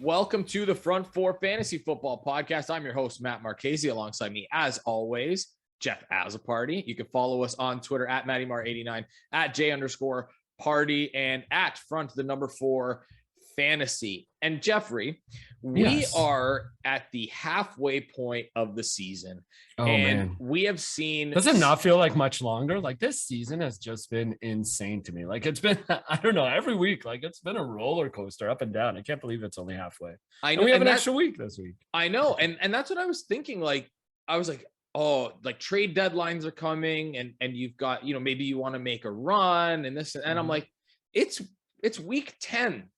Welcome to the Front Four Fantasy Football Podcast. I'm your host, Matt Marchese. Alongside me, as always, Jeff Azaparty. You can follow us on Twitter at MattyMar89, at J_Party, and at Front4 Fantasy. And Jeffrey, we are at the halfway point of the season. Man. We have seen... Does it not feel like much longer? Like, this season has just been insane to me. Like, it's been, I don't know, every week, like, it's been a roller coaster up and down. I can't believe it's only halfway. I know. And we have an extra week this week. I know. And that's what I was thinking. Like, I was like, oh, like trade deadlines are coming and you've got, maybe you want to make a run and this, and I'm like, it's week 10.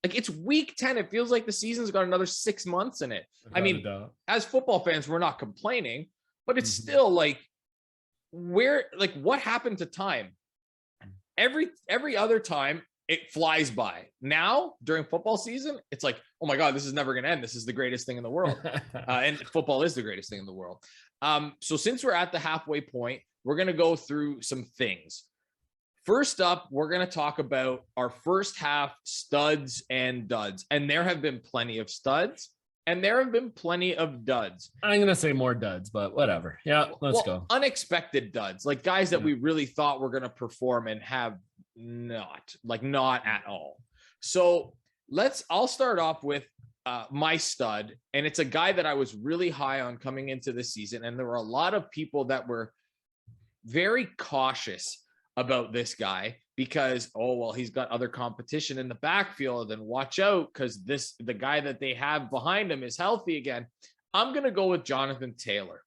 Like, it's week 10. It feels like the season's got another 6 months in it. I mean, as football fans, we're not complaining, but it's still like, what happened to time? Every other time it flies by. Now, during football season, it's like, oh my God, this is never going to end. This is the greatest thing in the world. And football is the greatest thing in the world. So since we're at the halfway point, we're going to go through some things. First up, we're going to talk about our first half studs and duds. And there have been plenty of studs and there have been plenty of duds. I'm going to say more duds, but whatever. Yeah, let's go. Unexpected duds, like guys that we really thought were going to perform and have not at all. So I'll start off with my stud. And it's a guy that I was really high on coming into the season. And there were a lot of people that were very cautious about this guy because, he's got other competition in the backfield and watch out because the guy that they have behind him is healthy again. I'm going to go with Jonathan Taylor.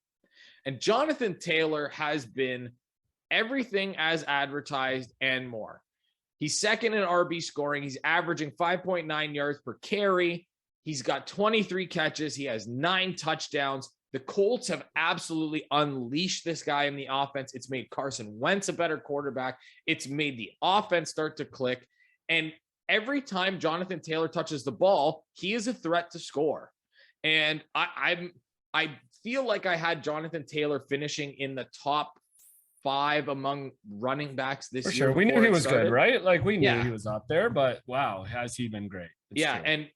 And Jonathan Taylor has been everything as advertised and more. He's second in RB scoring. He's averaging 5.9 yards per carry. He's got 23 catches. He has 9 touchdowns. The Colts have absolutely unleashed this guy in the offense. It's made Carson Wentz a better quarterback. It's made the offense start to click. And every time Jonathan Taylor touches the ball, he is a threat to score. And I feel like I had Jonathan Taylor finishing in the top 5 among running backs this year. For sure. We knew he was good, right? Like, we knew he was up there, but wow, has he been great? It's true.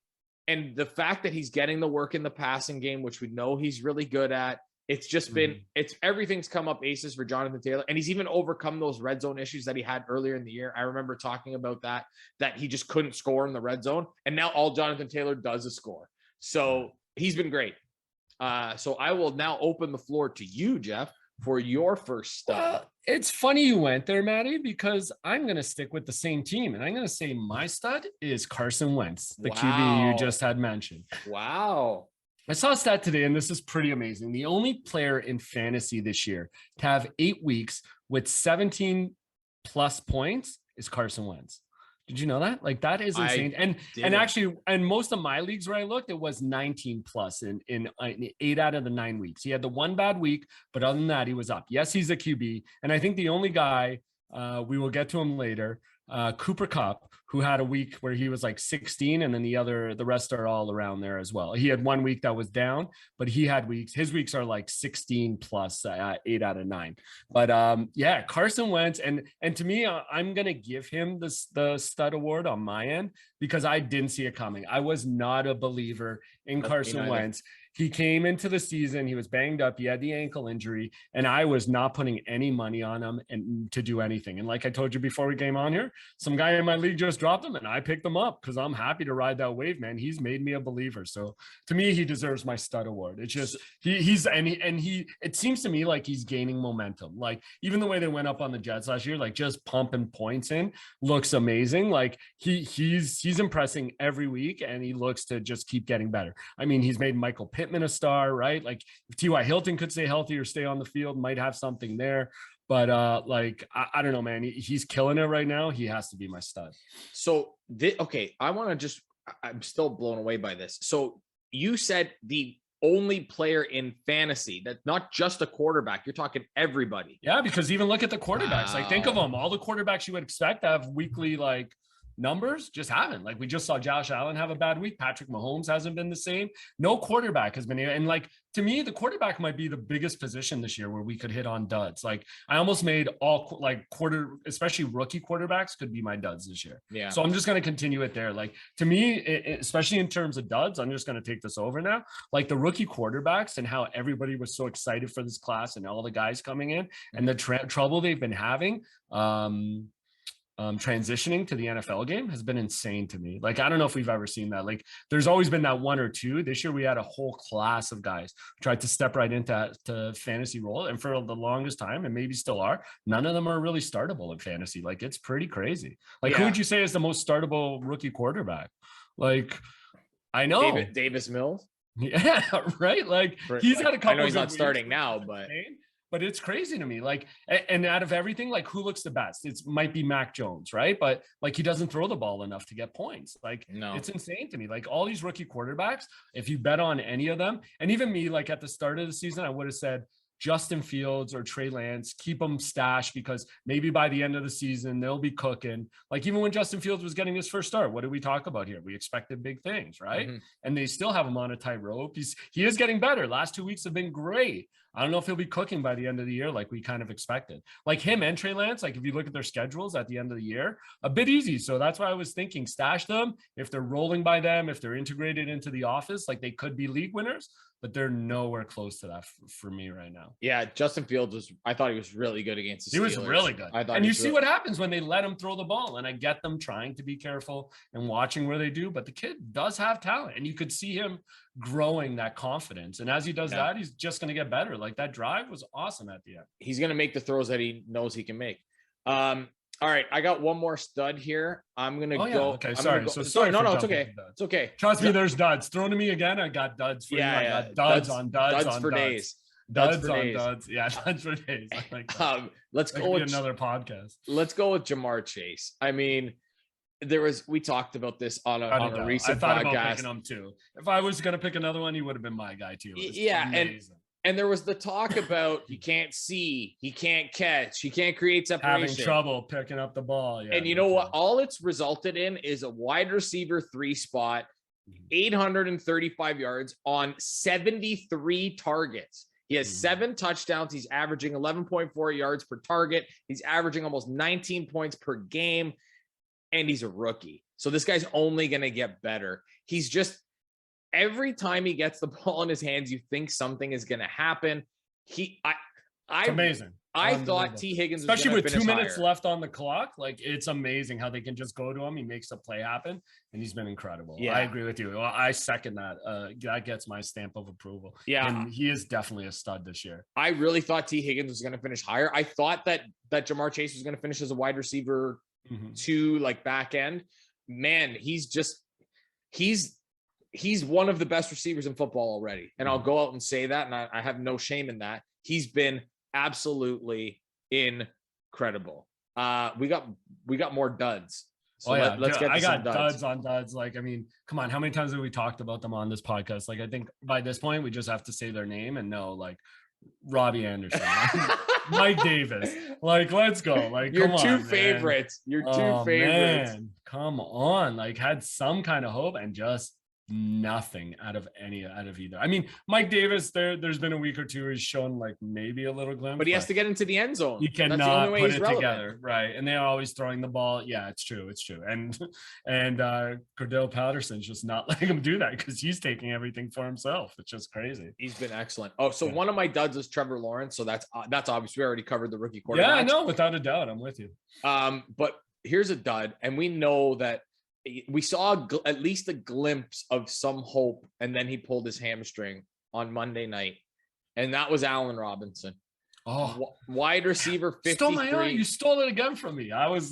And the fact that he's getting the work in the passing game, which we know he's really good at, it's just been, everything's come up aces for Jonathan Taylor. And he's even overcome those red zone issues that he had earlier in the year. I remember talking about that he just couldn't score in the red zone. And now all Jonathan Taylor does is score. So he's been great. So I will now open the floor to you, Jeff, for your first stud. It's funny you went there, Matty, because I'm going to stick with the same team. And I'm going to say my stud is Carson Wentz, the QB you just had mentioned. Wow. I saw a stat today, and this is pretty amazing. The only player in fantasy this year to have 8 weeks with 17 plus points is Carson Wentz. Did you know that? Like, that is insane. And actually, in most of my leagues where I looked, it was 19 plus in 8 out of the 9 weeks. He had the one bad week, but other than that, he was up. Yes, he's a QB. And I think the only guy, we will get to him later, Cooper Kupp, who had a week where he was like 16, and then the rest are all around there as well. He had 1 week that was down, but he had weeks. His weeks are like 16 plus 8 out of 9. But Carson Wentz, and to me, I'm gonna give him the stud award on my end because I didn't see it coming. I was not a believer in Carson Wentz. He came into the season, he was banged up, he had the ankle injury, and I was not putting any money on him and to do anything. And like I told you before we came on here, some guy in my league just dropped him and I picked him up because I'm happy to ride that wave, man. He's made me a believer. So to me, he deserves my stud award. It's just it seems to me like he's gaining momentum. Like, even the way they went up on the Jets last year, like just pumping points in, looks amazing. Like he's impressing every week and he looks to just keep getting better. I mean, he's made Michael Pittman a star, right? Like, if T.Y. Hilton could stay healthy or stay on the field, might have something there. But I don't know, man. He's killing it right now. He has to be my stud. So, I'm still blown away by this. So you said the only player in fantasy that's not just a quarterback. You're talking everybody. Yeah, because even look at the quarterbacks. Wow. Like, think of them. All the quarterbacks you would expect to have weekly, like, numbers just haven't. Like we just saw Josh Allen have a bad week. Patrick Mahomes hasn't been the same. No quarterback has been, and like to me, the quarterback might be the biggest position this year where we could hit on duds. Like I almost made all like especially rookie quarterbacks could be my duds this year. Yeah. So I'm just going to continue it there. Like to me, especially in terms of duds, I'm just going to take this over now. Like the rookie quarterbacks and how everybody was so excited for this class and all the guys coming in and the trouble they've been having. Transitioning to the NFL game has been insane to me. Like, I don't know if we've ever seen that. Like, there's always been that one or two. This year, we had a whole class of guys who tried to step right into fantasy role. And for the longest time, and maybe still are, none of them are really startable in fantasy. Like, it's pretty crazy. Like, who would you say is the most startable rookie quarterback? Like, I know. Davis Mills? Yeah, right? Like, he's had a couple. I know he's not starting now, but it's crazy to me. Like, and out of everything, like who looks the best? It might be Mac Jones, right? But like he doesn't throw the ball enough to get points. Like, no, it's insane to me. Like all these rookie quarterbacks, if you bet on any of them, and even me, like at the start of the season, I would have said Justin Fields or Trey Lance, keep them stashed because maybe by the end of the season, they'll be cooking. Like even when Justin Fields was getting his first start, what did we talk about here? We expected big things, right? Mm-hmm. And they still have him on a tightrope. He is getting better. Last 2 weeks have been great. I don't know if he'll be cooking by the end of the year like we kind of expected. Like him and Trey Lance, like if you look at their schedules at the end of the year, a bit easy. So that's why I was thinking stash them. If they're rolling by them, if they're integrated into the office, like they could be league winners, but they're nowhere close to that for me right now. Yeah, Justin Fields I thought he was really good against the Steelers. He was really good. And you see what happens when they let him throw the ball. And I get them trying to be careful and watching where they do, but the kid does have talent. And you could see him growing that confidence. And as he does that, he's just going to get better. Like that drive was awesome at the end. He's going to make the throws that he knows he can make. All right, I got one more stud here. I'm gonna go. Okay, sorry. No, it's okay. It's okay. Trust me, there's duds. Throw to me again. I got duds for you. I got duds on duds on for duds. Days. Duds on duds. Yeah, duds for days. I like that. Let's go with another podcast. Let's go with Ja'Marr Chase. I mean, we talked about this on a recent podcast. About picking him too. If I was gonna pick another one, he would have been my guy too. Yeah, amazing. And there was the talk about he can't see, he can't catch, he can't create separation. Having trouble picking up the ball. Yeah, and you know what? All it's resulted in is a wide receiver 3 spot, 835 yards on 73 targets. He has 7 touchdowns. He's averaging 11.4 yards per target. He's averaging almost 19 points per game. And he's a rookie. So this guy's only going to get better. He's just, every time he gets the ball in his hands, you think something is going to happen. It's amazing. I thought T. Higgins, especially with 2 minutes left on the clock, like it's amazing how they can just go to him. He makes a play happen, and he's been incredible. Yeah, I agree with you. Well, I second that. That gets my stamp of approval. Yeah, and he is definitely a stud this year. I really thought T. Higgins was going to finish higher. I thought that Ja'Marr Chase was going to finish as a wide receiver 2, like back end. Man, he's one of the best receivers in football already. And I'll go out and say that. And I have no shame in that. He's been absolutely incredible. We got more duds. So let's get I got duds on duds. Like, I mean, come on. How many times have we talked about them on this podcast? Like, I think by this point we just have to say their name and know, like, Robbie Anderson, Mike Davis. Like, let's go. Like, your come two on, favorites. Man. Your two favorites. Man, come on. Like, had some kind of hope and just nothing out of either. I mean, Mike Davis, there's been a week or two where he's shown like maybe a little glimpse, but he has to get into the end zone. He cannot put it together, right? And they're always throwing the ball. Yeah, it's true. And Cordell Patterson's just not letting him do that because he's taking everything for himself. It's just crazy. He's been excellent. Oh, so one of my duds is Trevor Lawrence. So that's obvious. We already covered the rookie quarterback. Yeah, I know, without a doubt. I'm with you. But here's a dud, and we know that we saw at least a glimpse of some hope, and then he pulled his hamstring on Monday night, and that was Allen Robinson. Oh, wide receiver 53. You stole it again from me. I was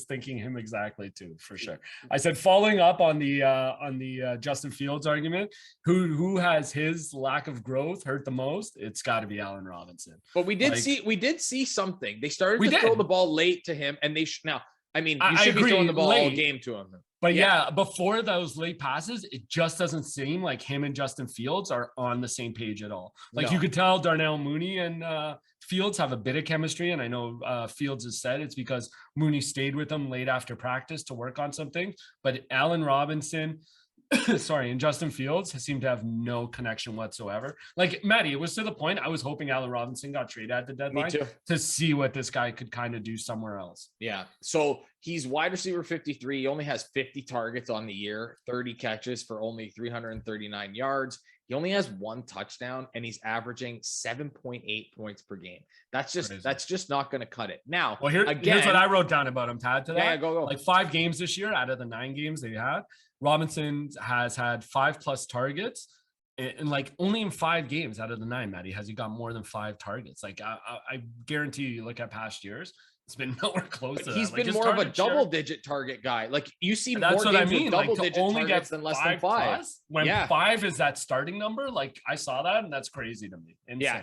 thinking him exactly too, for sure. I said following up on the Justin Fields argument, who has his lack of growth hurt the most? It's got to be Allen Robinson. But we did see something. They started to throw the ball late to him, and now. I mean, you should be throwing the ball all game to him. But yeah, before those late passes, it just doesn't seem like him and Justin Fields are on the same page at all. Like you could tell Darnell Mooney and Fields have a bit of chemistry, and I know Fields has said it's because Mooney stayed with him late after practice to work on something. But Allen Robinson, sorry, and Justin Fields seem to have no connection whatsoever. Like, Maddie, it was to the point I was hoping Allen Robinson got traded at the deadline to see what this guy could kind of do somewhere else. Yeah. So he's wide receiver 53. He only has 50 targets on the year, 30 catches for only 339 yards. He only has 1 touchdown, and he's averaging 7.8 points per game. That's just not going to cut it. Now, well, here's what I wrote down about him, Tad, to that. Yeah, go. Like 5 games this year out of the 9 games they had, Robinson has had 5+ targets, and like only in 5 games out of the 9, Maddie, has he got more than 5 targets. Like I guarantee you look at past years, it's been nowhere close to that. He's been more of a double-digit target guy. Like, you see more games with double-digit targets than less than 5. When 5 is that starting number, like I saw that, and that's crazy to me. Insane. Yeah,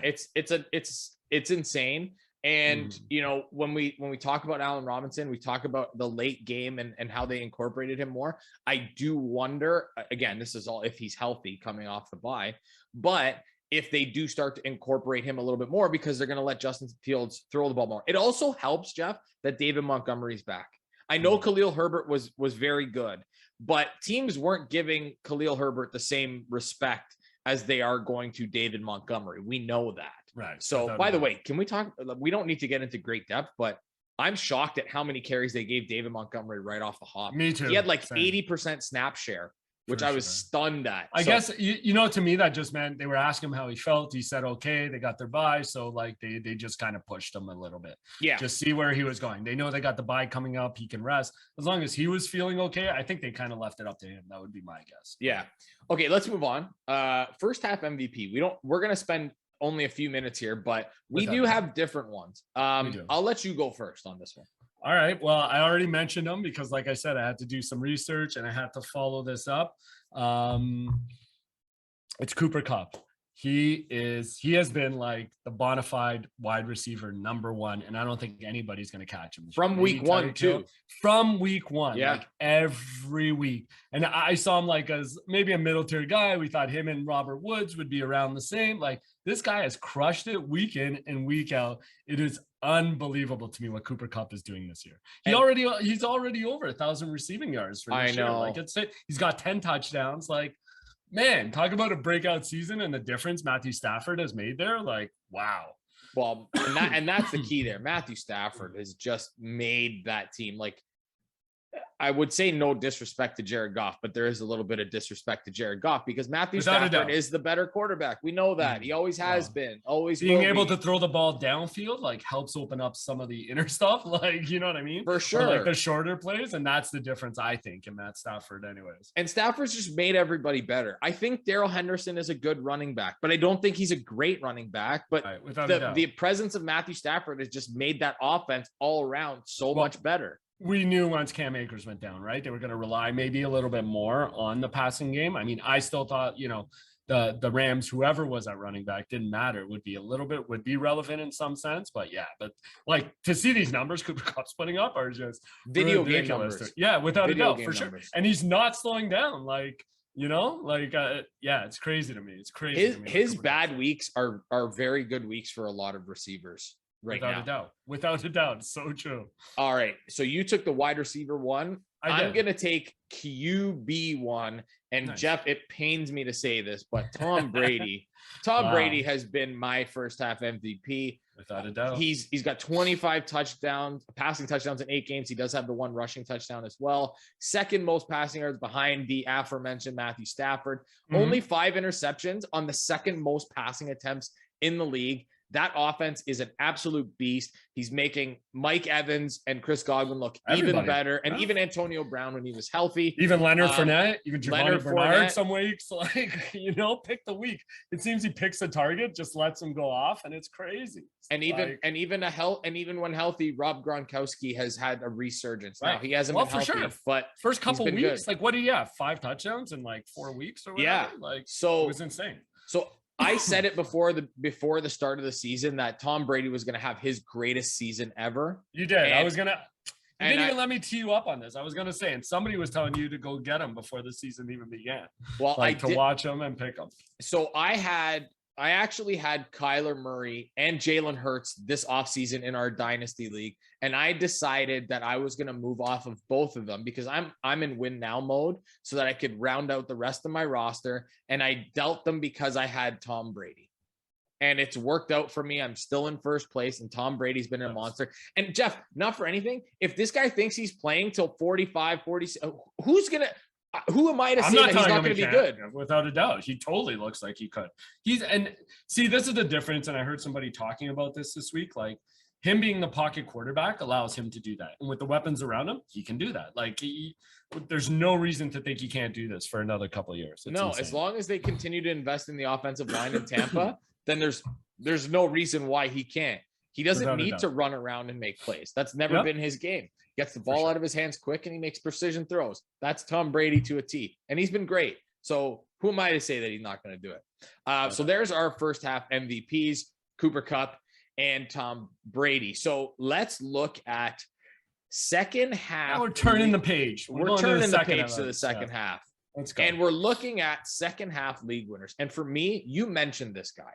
it's insane. And you know, when we talk about Allen Robinson, we talk about the late game and how they incorporated him more. I do wonder, again, this is all if he's healthy coming off the bye, but if they do start to incorporate him a little bit more, because they're going to let Justin Fields throw the ball more. It also helps, Jeff, that David Montgomery's back. I know Khalil Herbert was very good, but teams weren't giving Khalil Herbert the same respect as they are going to David Montgomery. We know that. Right. So, by the way, can we talk? We don't need to get into great depth, but I'm shocked at how many carries they gave David Montgomery right off the hop. Me too. He had like 80% snap share, which I was stunned at. I guess, you know, to me, that just meant they were asking him how he felt. He said, okay, they got their bye. So like they just kind of pushed him a little bit. Yeah. Just see where he was going. They know they got the bye coming up. He can rest. As long as he was feeling okay, I think they kind of left it up to him. That would be my guess. Yeah. Okay, let's move on. First half MVP. We're going to spend only a few minutes here, but we do have different ones. I'll let you go first on this one. All right. Well, I already mentioned him because, like I said, I had to do some research and I had to follow this up. It's Cooper Kupp. He has been like the bona fide wide receiver #1, and I don't think anybody's going to catch him from week 1 too. From week 1, yeah, like every week. And I saw him like as maybe a middle tier guy. We thought him and Robert Woods would be around the same. Like, this guy has crushed it week in and week out. It is unbelievable to me what Cooper Kupp is doing this year. He's already over 1,000 receiving yards for this year. Like, he's got 10 touchdowns. Like, man, talk about a breakout season and the difference Matthew Stafford has made there. Like, wow. Well, and that's the key there. Matthew Stafford has just made that team. Like, I would say no disrespect to Jared Goff, but there is a little bit of disrespect to Jared Goff because Matthew Stafford is the better quarterback. We know that. He always has been, always being able to throw the ball downfield, like, helps open up some of the inner stuff. Like, you know what I mean? For sure. Or like the shorter plays. And that's the difference, I think, in Matt Stafford anyways. And Stafford's just made everybody better. I think Darrell Henderson is a good running back, but I don't think he's a great running back. But the presence of Matthew Stafford has just made that offense all around so much better. We knew once Cam Akers went down, right? They were going to rely maybe a little bit more on the passing game. I mean, I still thought, you know, the Rams, whoever was at running back, didn't matter. Would be relevant in some sense. But yeah, but like, to see these numbers Cooper Kupp's putting up are just video game numbers. Yeah, without a doubt, for sure. And he's not slowing down. Like, you know, like, yeah, it's crazy to me. It's crazy. His bad weeks are very good weeks for a lot of receivers. Without a doubt. So true. All right. So you took the wide receiver one. I'm going to take QB1. And nice. Jeff, it pains me to say this, but Tom Brady, Brady has been my first half MVP. Without a doubt. He's got 25 passing touchdowns in 8 games. He does have the 1 rushing touchdown as well. Second most passing yards behind the aforementioned Matthew Stafford. Only 5 interceptions on the second most passing attempts in the league. That offense is an absolute beast. He's making Mike Evans and Chris Godwin look even better, and even Antonio Brown when he was healthy. Even Leonard Fournette, even Giovanni Bernard some weeks. Like, you know, pick the week. It seems he picks a target, just lets him go off, and it's crazy. And even when healthy, Rob Gronkowski has had a resurgence. Now he hasn't been healthy, but first couple weeks, good. Like, what do you have? 5 touchdowns in like 4 weeks or whatever? Yeah, like, so it was insane. So I said it before the start of the season that Tom Brady was going to have his greatest season ever. You did. You didn't even let me tee you up on this. I was going to say, and somebody was telling you to go get him before the season even began. Well, watch him and pick him. So I had I actually had Kyler Murray and Jalen Hurts this offseason in our dynasty league, and I decided that I was going to move off of both of them because I'm in win now mode so that I could round out the rest of my roster, and I dealt them because I had Tom Brady. And it's worked out for me. I'm still in first place, and Tom Brady's been a monster. And Jeff, not for anything, if this guy thinks he's playing till 45, 40, who am I to say that he's not going to be good? Without a doubt. He totally looks like he could. And see, this is the difference. And I heard somebody talking about this week, like him being the pocket quarterback allows him to do that. And with the weapons around him, he can do that. Like there's no reason to think he can't do this for another couple of years. It's insane. As long as they continue to invest in the offensive line in Tampa, then there's no reason why he can't. He doesn't need to run around and make plays. That's never been his game. He gets the ball out of his hands quick and he makes precision throws. That's Tom Brady to a T. And he's been great. So who am I to say that he's not going to do it? So there's our first half MVPs, Cooper Kupp and Tom Brady. So let's look at second half. Now we're turning the page. We're turning the page to the second half. Let's go. And we're looking at second half league winners. And for me, you mentioned this guy.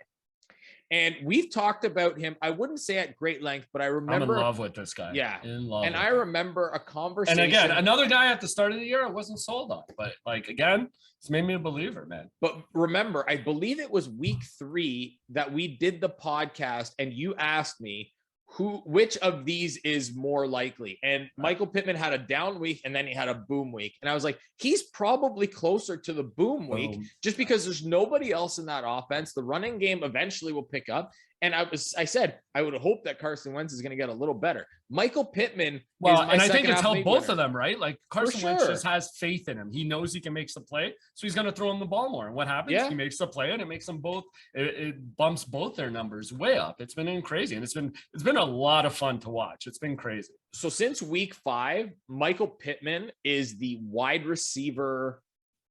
And we've talked about him, I wouldn't say at great length, but I remember. I'm in love with this guy. Yeah. In love. And I remember a conversation. And again, another guy at the start of the year I wasn't sold on. But like, again, it's made me a believer, man. But remember, I believe it was week 3 that we did the podcast and you asked me which of these is more likely. And Michael Pittman had a down week and then he had a boom week. And I was like, he's probably closer to the boom week just because there's nobody else in that offense. The running game eventually will pick up. And I said, I would hope that Carson Wentz is going to get a little better. Michael Pittman. Well, and I think it's helped both of them, right? Like Carson Wentz just has faith in him. He knows he can make the play. So he's going to throw him the ball more. And what happens? Yeah. He makes the play and it makes them both, it bumps both their numbers way up. It's been crazy. And it's been a lot of fun to watch. It's been crazy. So since week 5, Michael Pittman is the wide receiver.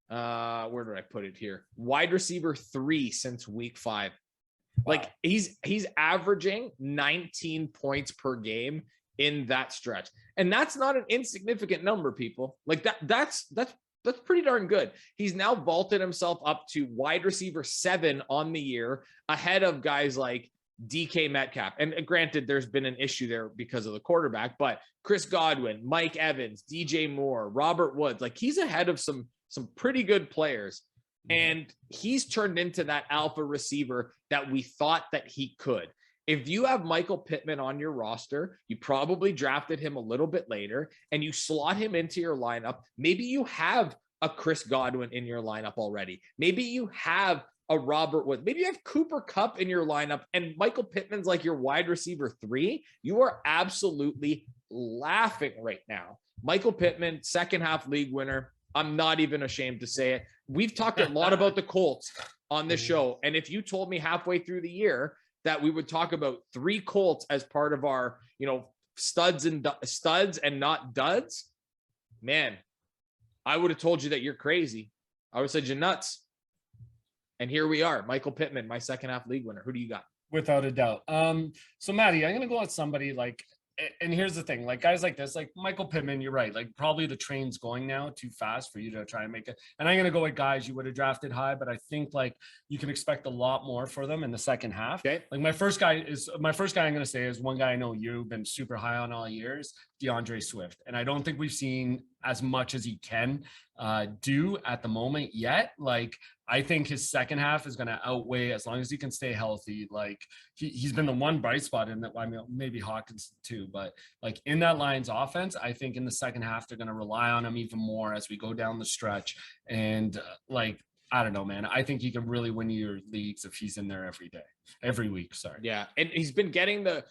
Where did I put it here? Wide receiver 3 since week 5. Wow. Like he's averaging 19 points per game in that stretch. And that's not an insignificant number, people. Like that's pretty darn good. He's now vaulted himself up to wide receiver 7 on the year, ahead of guys like DK Metcalf. And granted, there's been an issue there because of the quarterback, but Chris Godwin, Mike Evans, DJ Moore, Robert Woods, like he's ahead of some pretty good players. And he's turned into that alpha receiver that we thought that he could. If you have Michael Pittman on your roster, you probably drafted him a little bit later and you slot him into your lineup. Maybe you have a Chris Godwin in your lineup already. Maybe you have a Robert Woods. Maybe you have Cooper Kupp in your lineup and Michael Pittman's like your wide receiver 3. You are absolutely laughing right now. Michael Pittman, second half league winner. I'm not even ashamed to say it. We've talked a lot about the Colts on this show. And if you told me halfway through the year that we would talk about 3 Colts as part of our, studs and not duds, man, I would have told you that you're crazy. I would have said you're nuts. And here we are, Michael Pittman, my second half league winner. Who do you got? Without a doubt. So Maddie, I'm going to go with somebody like, and here's the thing, like guys like this, like Michael Pittman, you're right. Like probably the train's going now too fast for you to try and make it. And I'm going to go with guys you would have drafted high, but I think like you can expect a lot more for them in the second half. Okay. Like my first guy I'm going to say is one guy I know you've been super high on all years, DeAndre Swift. And I don't think we've seen as much as he can do at the moment yet. Like I think his second half is going to outweigh, as long as he can stay healthy. Like he's been the one bright spot in that. I mean, maybe Hawkins too, but like in that Lions offense, I think in the second half, they're going to rely on him even more as we go down the stretch. And I don't know, man. I think he can really win your leagues if he's in there every week. Sorry. Yeah. And he's been getting the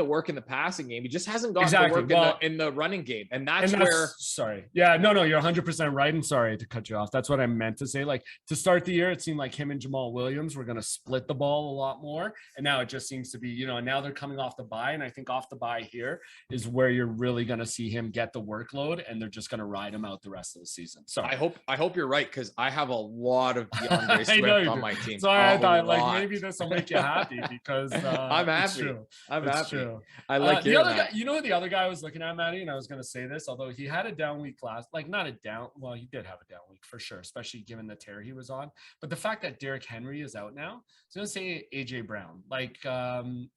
work in the passing game. He just hasn't gotten the work in the running game. And that's where, sorry. Yeah, no, you're 100% right. And sorry to cut you off. That's what I meant to say. Like to start the year, it seemed like him and Jamal Williams were going to split the ball a lot more. And now it just seems to be, now they're coming off the bye. And I think off the bye here is where you're really going to see him get the workload and they're just going to ride him out the rest of the season. So I hope you're right. Cause I have a lot of DeAndre I know Swift you on do. my team. Sorry, I A thought like lot. maybe this will make you happy because I'm it's happy. true. I'm It's happy. true. I like The hearing other guy, that. you know who the other guy I was looking at, Maddie, and I was going to say this, although he had a down week last, like not a down, well, he did have a down week for sure, especially given the tear he was on. But the fact that Derrick Henry is out now, I was going to say AJ Brown. Like,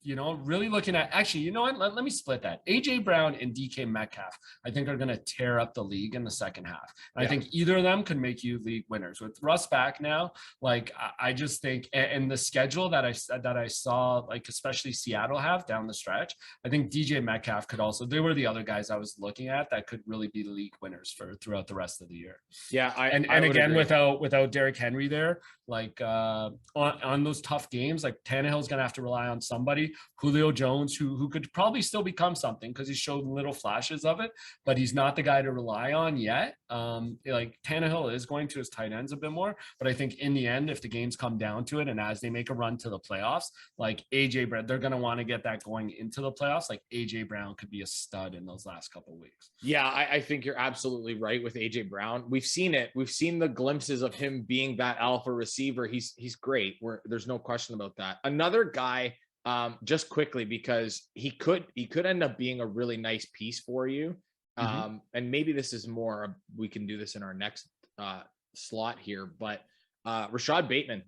you know, really looking at, actually, you know what? Let me split that. AJ Brown and DK Metcalf, I think are going to tear up the league in the second half. And I think either of them could make you league winners. With Russ back now, like I just think, and the schedule that I saw, like especially Seattle have down the stretch, I think DJ Metcalf could also. They were the other guys I was looking at that could really be league winners for throughout the rest of the year. Yeah, And I would again, agree. without Derrick Henry there, like on those tough games, like Tannehill's gonna have to rely on somebody. Julio Jones, who could probably still become something because he showed little flashes of it, but he's not the guy to rely on yet. Like Tannehill is going to his tight ends a bit more, but I think in the end, if the games come down to it, and as they make a run to the playoffs, like AJ Brown, they're gonna want to get that going into the playoffs. Like AJ Brown could be a stud in those last couple of weeks. Yeah, I think you're absolutely right with AJ Brown. We've seen it. We've seen the glimpses of him being that alpha receiver. He's great. There's no question about that. Another guy, just quickly, because he could end up being a really nice piece for you. And maybe this is more, we can do this in our next slot here, but Rashad Bateman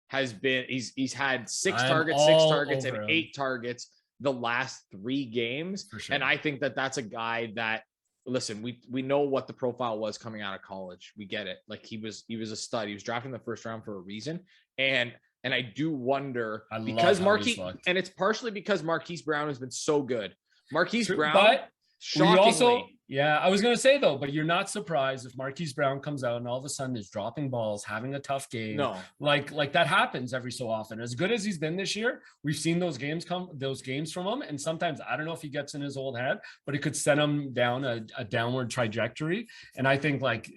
has been, he's had six targets, and 8 targets the last 3 games. Sure. And I think that that's a guy that, listen, we know what the profile was coming out of college. We get it. Like he was a stud. He was drafted in the first round for a reason. And I do wonder, because Marquise, and it's partially because Marquise Brown has been so good. Marquise Brown, but shockingly. I was going to say though, but you're not surprised if Marquise Brown comes out and all of a sudden is dropping balls, having a tough game. No, like that happens every so often. As good as he's been this year, we've seen those games from him. And sometimes I don't know if he gets in his old head, but it could send him down a downward trajectory. And I think like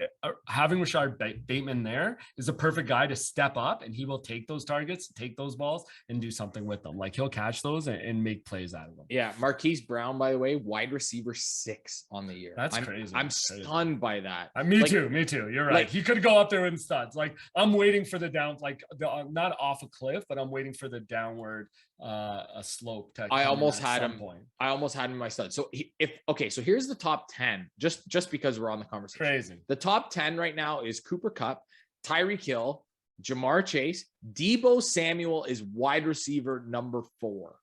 having Rashad Bateman there is a perfect guy to step up, and he will take those targets, take those balls, and do something with them. Like he'll catch those and make plays out of them. Yeah, Marquise Brown, by the way, wide receiver 6 on the year. That's crazy. I'm stunned by that. Me too. You're right. Like, he could go up there in studs. Like I'm waiting for the down, like not off a cliff, but I'm waiting for the downward slope. I almost had him. I almost had him in my stud. So so here's the top 10. Just because we're on the conversation. Crazy. The top 10 right now is Cooper Kupp, Tyreek Hill, Jamar Chase. Deebo Samuel is wide receiver number 4.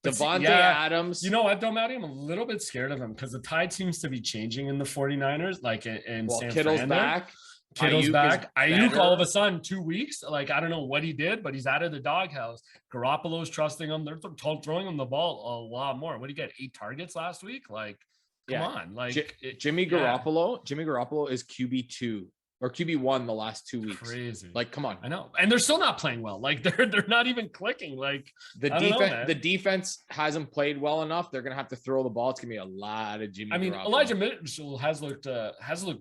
Devontae Adams. You know what, though, Maddie? I'm a little bit scared of him because the tide seems to be changing in the 49ers. Like in San Kittle's Fran back. Kittle's back. Ayuk all of a sudden 2 weeks. Like I don't know what he did, but he's out of the doghouse. Garoppolo's trusting him. They're throwing him the ball a lot more. What did he get? 8 targets last week? Like, come on. Like Jimmy Garoppolo. Jimmy Garoppolo is QB2 or QB1 the last 2 weeks. Crazy. Like, come on. I know. And they're still not playing well. Like they're not even clicking. Like the defense hasn't played well enough. They're going to have to throw the ball. It's going to be a lot of Jimmy Garoppolo. Elijah Mitchell has looked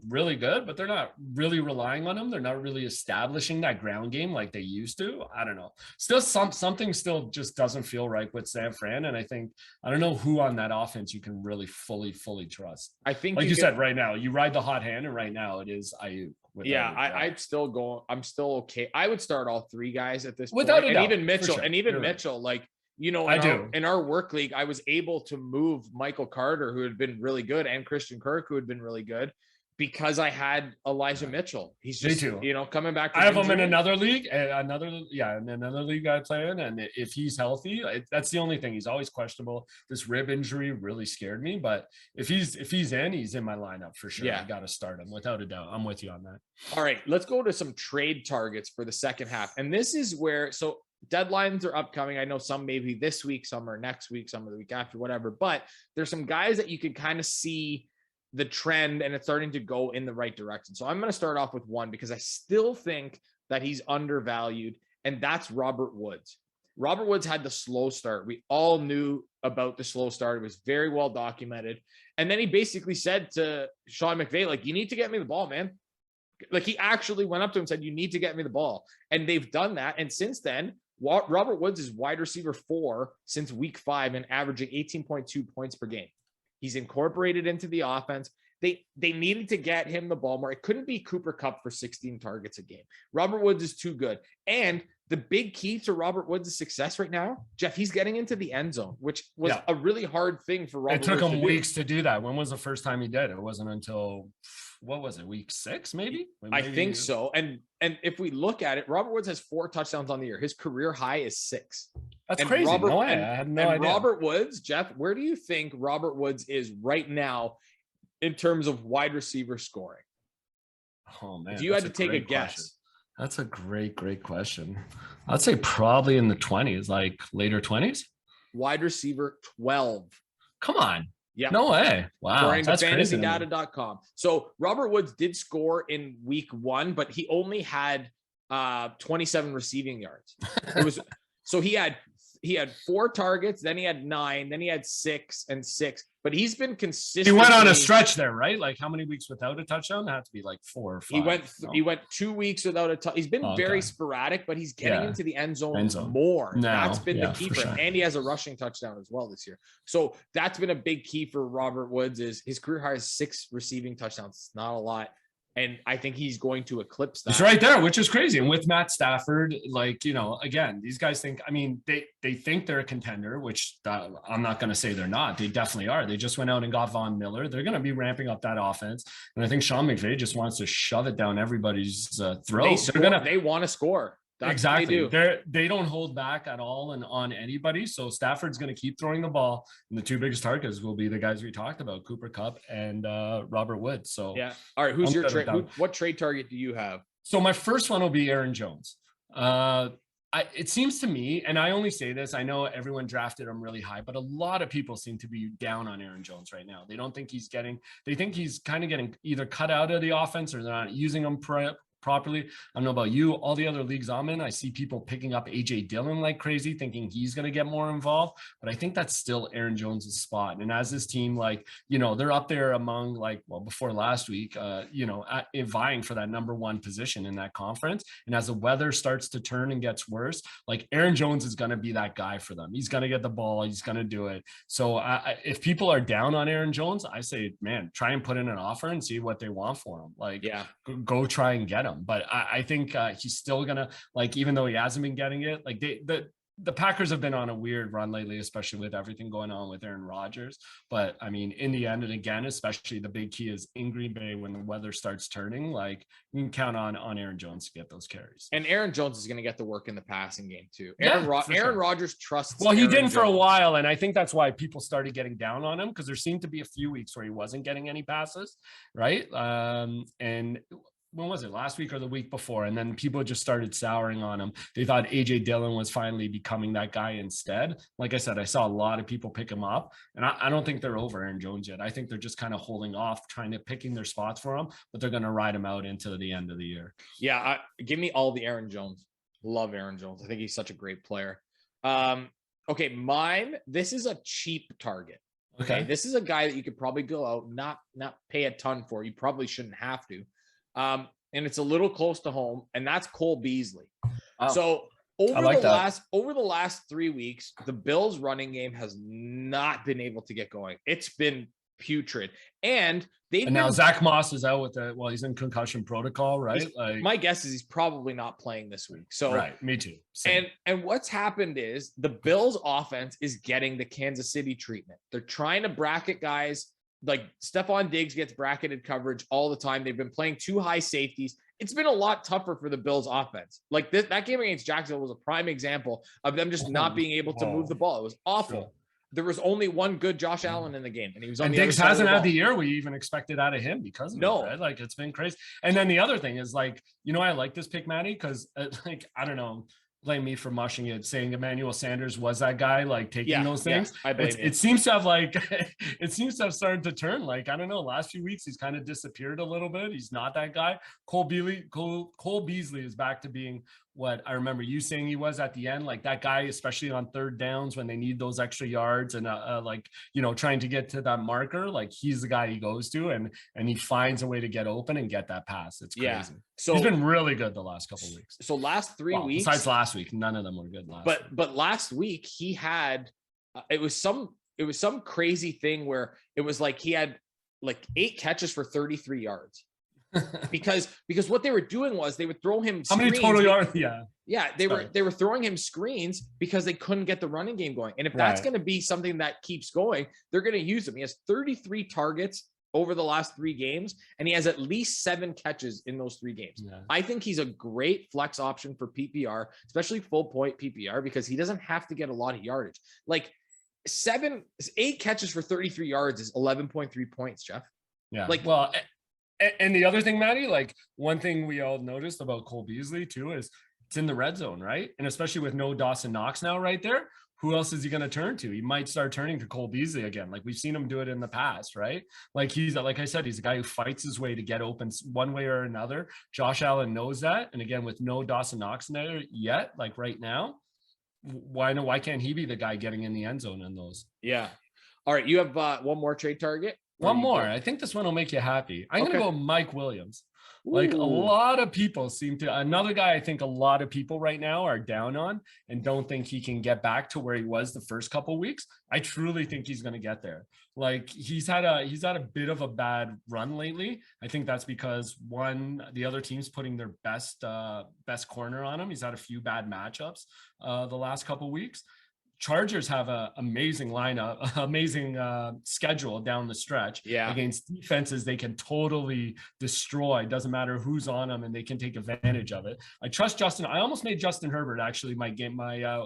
really good, but they're not really relying on him. They're not really establishing that ground game like they used to. I don't know. Still something still just doesn't feel right with San Fran. And I don't know who on that offense you can really fully trust. I think like you said, right now, you ride the hot hand, and right now it is Ayuk. I'm still going. I'm still okay. I would start all 3 guys at this without point. A doubt, and even Mitchell, sure. Mitchell, like, you know, in our work league, I was able to move Michael Carter, who had been really good, and Christian Kirk, who had been really good, because I had Elijah Mitchell. He's just, you know, coming back. I have him in another league, in another league I play in, and if he's healthy, that's the only thing. He's always questionable. This rib injury really scared me, but if he's in, he's in my lineup for sure. I got to start him without a doubt. I'm with you on that. All right, let's go to some trade targets for the second half, and this is where deadlines are upcoming. I know some maybe this week, some are next week, some are the week after, whatever. But there's some guys that you can kind of see the trend, and it's starting to go in the right direction. So I'm going to start off with one because I still think that he's undervalued, and that's Robert Woods. Robert Woods had the slow start. We all knew about the slow start. It was very well documented. And then he basically said to Sean McVay, like, you need to get me the ball, man. Like, he actually went up to him and said, you need to get me the ball. And they've done that. And since then, Robert Woods is wide receiver 4 since week 5 and averaging 18.2 points per game. He's incorporated into the offense. they needed to get him the ball more. It couldn't be Cooper Kupp for 16 targets a game. Robert Woods is too good. And the big key to Robert Woods' success right now, Jeff, he's getting into the end zone, which was a really hard thing for Robert It took Woods him to weeks to do that. When was the first time he did? It wasn't until, what was it, week 6 maybe? I think so. And if we look at it, Robert Woods has 4 touchdowns on the year. His career high is 6. That's and crazy. Robert, I had no idea. Robert Woods, Jeff, where do you think Robert Woods is right now in terms of wide receiver scoring? Oh man, if you had to take a guess. That's a great question. I'd say probably in the 20s, like later 20s. Wide receiver 12. Come on. Yeah. No way. Wow. According to That's crazy. fantasydata.com. So Robert Woods did score in week 1, but he only had 27 receiving yards. It was so he had 4 targets, then he had 9, then he had 6 and 6. But he's been consistent. He went on a stretch there, right? Like how many weeks without a touchdown? It had to be like 4 or 5. He went 2 weeks without a touchdown. He's been very sporadic, but he's getting into the end zone more. Now, that's been the key for him. And he has a rushing touchdown as well this year. So that's been a big key for Robert Woods. Is his career high is 6 receiving touchdowns. It's not a lot. And I think he's going to eclipse that. It's right there, which is crazy. And with Matt Stafford, like, you know, again, these guys think, I mean, they think they're a contender, which I'm not going to say they're not. They definitely are. They just went out and got Von Miller. They're going to be ramping up that offense. And I think Sean McVay just wants to shove it down everybody's throats. They want to score. That's exactly. They don't hold back at all and on anybody. So Stafford's going to keep throwing the ball, and the 2 biggest targets will be the guys we talked about, Cooper Kupp and Robert Woods. So yeah. All right. Who's your trade? What trade target do you have? So my first one will be Aaron Jones. It seems to me, and I only say this, I know everyone drafted him really high, but a lot of people seem to be down on Aaron Jones right now. They don't think they think he's kind of getting either cut out of the offense or they're not using him properly. I don't know about you, all the other leagues I'm in, I see people picking up AJ Dillon like crazy, thinking he's going to get more involved, but I think that's still Aaron Jones's spot. And as this team, like, you know, they're up there among, like, well, before last week, vying for that number 1 position in that conference. And as the weather starts to turn and gets worse, like, Aaron Jones is going to be that guy for them. He's going to get the ball. He's going to do it. So if people are down on Aaron Jones, I say, man, try and put in an offer and see what they want for him. Like, go try and get him. But I think he's still gonna, like, even though he hasn't been getting it, like the Packers have been on a weird run lately, especially with everything going on with Aaron Rodgers. But I mean, in the end, and again, especially the big key is in Green Bay when the weather starts turning, like, you can count on Aaron Jones to get those carries. And Aaron Jones is going to get the work in the passing game too. Aaron Rodgers trusts. Well, he didn't for a while, and I think that's why people started getting down on him, because there seemed to be a few weeks where he wasn't getting any passes, right? And when was it, last week or the week before? And then people just started souring on him. They thought AJ Dillon was finally becoming that guy instead. Like I said, I saw a lot of people pick him up, and I don't think they're over Aaron Jones yet. I think they're just kind of holding off, picking their spots for him, but they're going to ride him out into the end of the year. Yeah. Give me all the Aaron Jones. Love Aaron Jones. I think he's such a great player. Okay. Mine, this is a cheap target. Okay. This is a guy that you could probably go out, not pay a ton for. You probably shouldn't have to. And it's a little close to home, and that's Cole Beasley. Oh, so over the last 3 weeks, the Bills running game has not been able to get going. It's been putrid. And now Zach Moss is out with he's in concussion protocol, right? Like, my guess is he's probably not playing this week. So right, me too. Same. And what's happened is the Bills offense is getting the Kansas City treatment. They're trying to bracket guys. Like Stephon Diggs gets bracketed coverage all the time. They've been playing 2 high safeties. It's been a lot tougher for the Bills offense. Like that game against Jacksonville was a prime example of them just not being able to move the ball. It was awful. Sure. There was only one good Josh Allen in the game, and he was on the Diggs hasn't had the year we even expected out of him because of it, right? Like, it's been crazy. And then the other thing is, like, you know, I like this pick, Maddie, because like, I don't know, blame me for mushing it, saying Emmanuel Sanders was that guy, like, taking those things. I blame it seems to have started to turn. Like, I don't know, last few weeks he's kind of disappeared a little bit. He's not that guy. Cole Beasley is back to being what I remember you saying he was at the end, like that guy, especially on third downs when they need those extra yards and like, you know, trying to get to that marker. Like, he's the guy he goes to, and he finds a way to get open and get that pass. It's crazy. Yeah. So he's been really good the last couple of weeks. So last 3 weeks, besides last week, none of them were good. But last week he had it was some crazy thing where it was like he had like 8 catches for 33 yards. Because what they were doing was they would throw him How screens. many total yards? Yeah. Yeah, they were throwing him screens because they couldn't get the running game going. And if that's going to be something that keeps going, they're going to use him. He has 33 targets over the last 3 games, and he has at least 7 catches in those 3 games. Yeah. I think he's a great flex option for PPR, especially full point PPR, because he doesn't have to get a lot of yardage. Like 8 catches for 33 yards is 11.3 points, Jeff. Yeah. Like, well, and the other thing, Maddie, like one thing we all noticed about Cole Beasley too is it's in the red zone, right? And especially with no Dawson Knox now right there, who else is he going to turn to? He might start turning to Cole Beasley again. Like we've seen him do it in the past, right? Like like I said, he's a guy who fights his way to get open one way or another. Josh Allen knows that. And again, with no Dawson Knox there yet, like right now, why can't he be the guy getting in the end zone in those? Yeah. All right. You have one more trade target? One more. I think this one will make you happy. I'm going to go Mike Williams. Like a lot of people another guy I think a lot of people right now are down on and don't think he can get back to where he was the first couple of weeks. I truly think he's going to get there. Like he's had a bit of a bad run lately. I think that's because the other team's putting their best corner on him. He's had a few bad matchups the last couple of weeks. Chargers have an amazing lineup, amazing schedule down the stretch against defenses they can totally destroy. Doesn't matter who's on them, and they can take advantage of it. I trust Justin. I almost made Justin Herbert actually my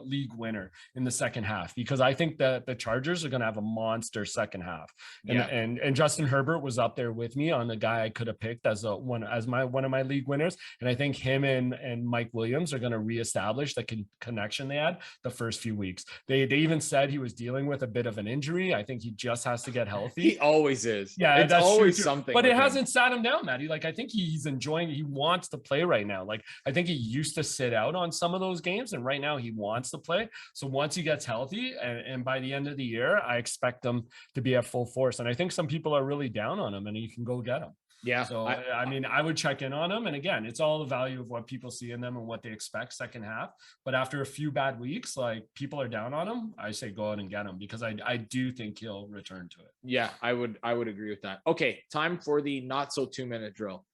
league winner in the second half because I think that the Chargers are going to have a monster second half. And Justin Herbert was up there with me on the guy I could have picked as one of my league winners. And I think him and Mike Williams are going to reestablish the connection they had the first few weeks. They even said he was dealing with a bit of an injury. I think he just has to get healthy. He always is. Yeah, it's always something. But it hasn't sat him down, Maddie. Like I think he's enjoying. He wants to play right now. Like I think he used to sit out on some of those games, and right now he wants to play. So once he gets healthy, and by the end of the year, I expect him to be at full force. And I think some people are really down on him, and you can go get him. Yeah. So I mean, I would check in on them. And again, it's all the value of what people see in them and what they expect second half. But after a few bad weeks, like people are down on him, I say go out and get him because I do think he'll return to it. Yeah, I would agree with that. Okay, time for the not so 2-minute drill.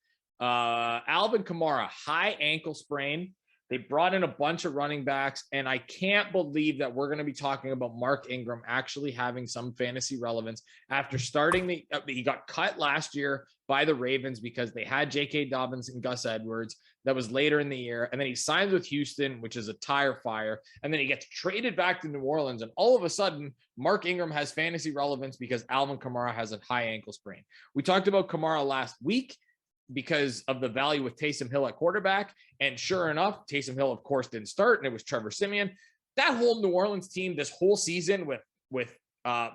Alvin Kamara, high ankle sprain. They brought in a bunch of running backs, and I can't believe that we're going to be talking about Mark Ingram actually having some fantasy relevance after starting he got cut last year by the Ravens because they had J.K. Dobbins and Gus Edwards. That was later in the year. And then he signs with Houston, which is a tire fire. And then he gets traded back to New Orleans. And all of a sudden, Mark Ingram has fantasy relevance because Alvin Kamara has a high ankle sprain. We talked about Kamara last week because of the value with Taysom Hill at quarterback. And sure enough, Taysom Hill, of course, didn't start, and it was Trevor Siemian. That whole New Orleans team this whole season with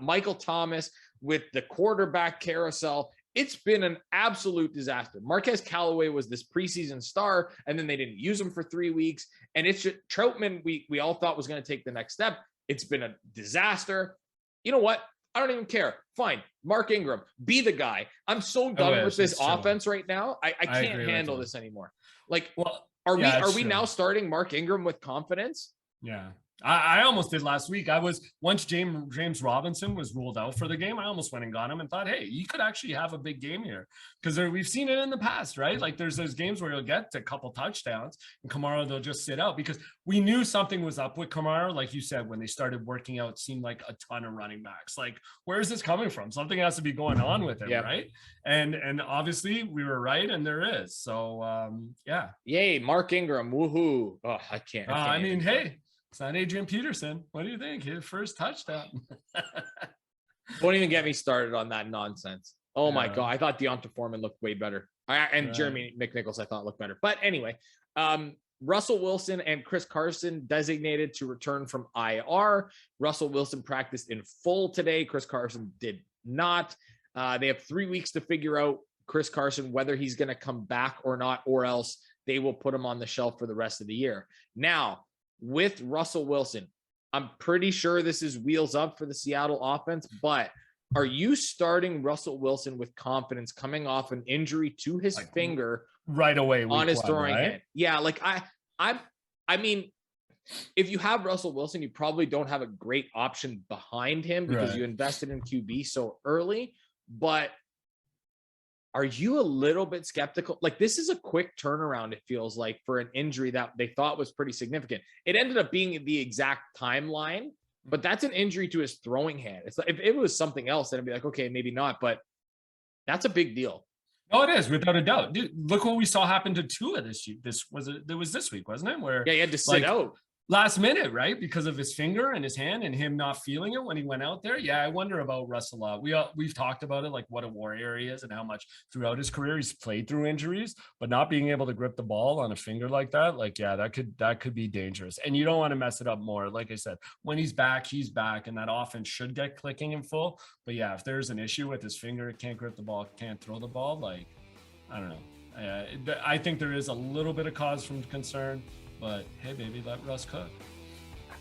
Michael Thomas, with the quarterback carousel, it's been an absolute disaster. Marquez Callaway was this preseason star, and then they didn't use him for 3 weeks. And it's just Troutman, we all thought was going to take the next step. It's been a disaster. You know what? I don't even care. Fine. Mark Ingram, be the guy. I'm so done with this offense right now. I can't handle this anymore. Like, are we now starting Mark Ingram with confidence? Yeah. I almost did last week. Once James Robinson was ruled out for the game, I almost went and got him and thought, hey, he could actually have a big game here because we've seen it in the past, right? Like there's those games where he'll get a couple touchdowns and Kamara, they'll just sit out because we knew something was up with Kamara. Like you said, when they started working out, it seemed like a ton of running backs. Like, where is this coming from? Something has to be going on with him, right? And obviously we were right, and there is. So yeah. Yay, Mark Ingram, woohoo. Oh, I can't. I mean, hey. It's not Adrian Peterson. What do you think? His first touchdown. Don't even get me started on that nonsense. Oh my God. I thought Deonta Foreman looked way better. Jeremy McNichols, I thought looked better. But anyway, Russell Wilson and Chris Carson designated to return from IR. Russell Wilson practiced in full today. Chris Carson did not. They have 3 weeks to figure out Chris Carson, whether he's going to come back or not, or else they will put him on the shelf for the rest of the year. Now, with Russell Wilson, I'm pretty sure this is wheels up for the Seattle offense, but are you starting Russell Wilson with confidence coming off an injury to his finger right away on his throwing hand? Yeah, like I mean, if you have Russell Wilson, you probably don't have a great option behind him because you invested in QB so early, but are you a little bit skeptical? Like, this is a quick turnaround, it feels like, for an injury that they thought was pretty significant. It ended up being the exact timeline, but that's an injury to his throwing hand. It's like, if it was something else, then I'd be like, okay, maybe not, but that's a big deal. Oh, it is, without a doubt. Dude, look what we saw happen to Tua this week. It was this week, wasn't it? Where Yeah, he had to sit out. Last minute, right? Because of his finger and his hand and him not feeling it when he went out there. Yeah, I wonder about Russ a lot. We've talked about it, like what a warrior he is and how much throughout his career he's played through injuries, but not being able to grip the ball on a finger like that, like, yeah, that could be dangerous. And you don't want to mess it up more. Like I said, when he's back, and that offense should get clicking in full. But yeah, if there's an issue with his finger, it can't grip the ball, can't throw the ball, like, I don't know. I think there is a little bit of cause for concern. But hey, baby, let Russ cook.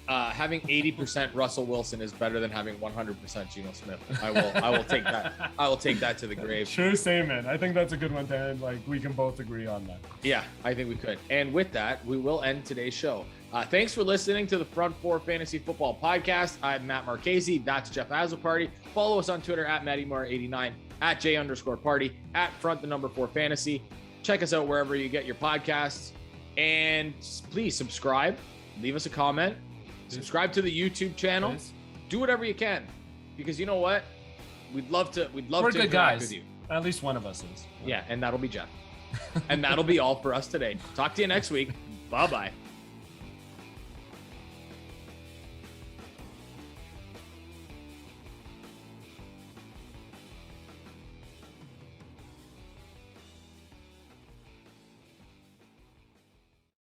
Having 80% Russell Wilson is better than having 100% Geno Smith. I will take that. I will take that to the grave. True statement. I think that's a good one to end. Like, we can both agree on that. Yeah, I think we could. And with that, we will end today's show. Thanks for listening to the Front Four Fantasy Football Podcast. I'm Matt Marchese. That's Jeff Azzoparty. Follow us on Twitter at MattyMar89, at J_party, at Front4 Fantasy. Check us out wherever you get your podcasts. And please subscribe, leave us a comment, subscribe to the YouTube channel, do whatever you can, because you know what? We'd love to good guys with you. At least one of us is. Yeah, and that'll be Jeff. And that'll be all for us today. Talk to you next week. Bye-bye.